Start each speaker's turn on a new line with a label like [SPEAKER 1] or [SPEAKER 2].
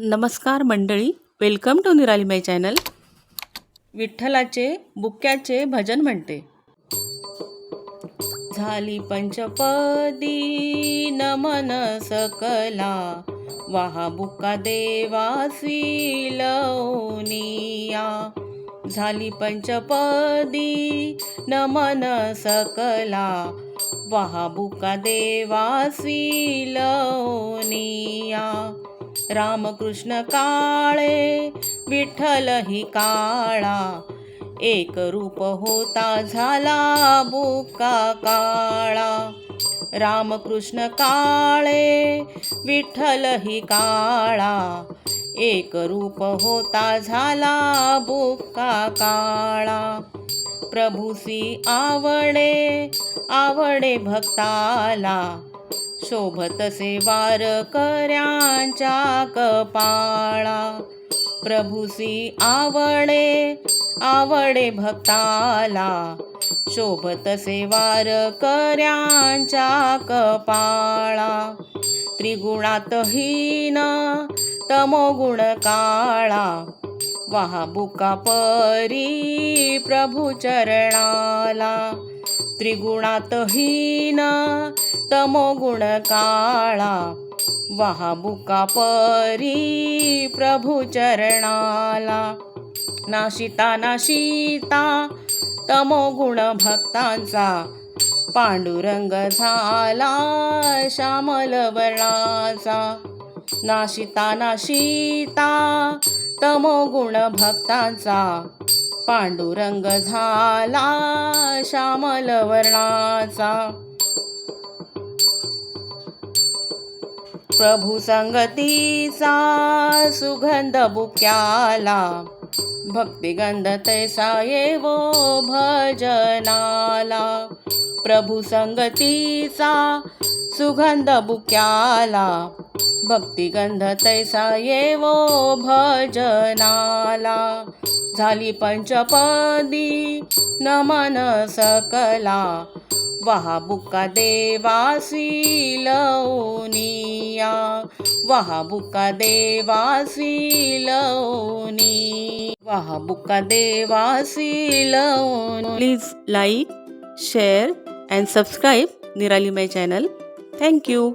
[SPEAKER 1] नमस्कार मंडळी, welcome to निराली माय चॅनल. विठ्ठलाचे बुक्याचे भजन म्हणते. झाली पंचपदी नमन सकला, वाहा बुका देवासी लवनिया. झाली पंचपदी नमन सकला, वाहा बुका देवासी लवनिया. रामकृष्ण काळे विठ्ठल ही काळा, एक रूप होता झाला बुका काळा. रामकृष्ण काळे विठ्ठल ही काळा, एक रूप होता झाला बुका काळा. प्रभूसी आवडे आवडे भक्ताला, शोभतसे वारकऱ्यांच्या कपाळा. प्रभूसी आवडे आवडे भक्ताला, शोभतसे वारकऱ्यांच्या कपाळा. त्रिगुणात हीन तमोगुण काळा, वाहा बुका परी प्रभू चरणाला. त्रिगुणात हीन तमोगुण काळा, वाहा बुका परी प्रभू चरणाला. नाशिता नाशिता तमोगुण भक्तांचा, पांडुरंग झाला श्यामल वर्णाचा. नाशिता नाशिता तमोगुण भक्तांचा, पांडुरंग झाला श्यामल वर्णाचा. प्रभू संगतीचा सुगंध बुक्याला, भक्तिगंध तैसा येवो भजनाला. प्रभू संगतीचा सुगंध बुक्याला, भक्तिगंध तैसा येवो भजनाला. झाली पंचपदी नमन सकला, वाहा बुका देवासी लवनिया. वाहा बुका देवासी लवनी, वाहा बुका देवासी लवनी. Please like, share and subscribe Nirali my channel. Thank you.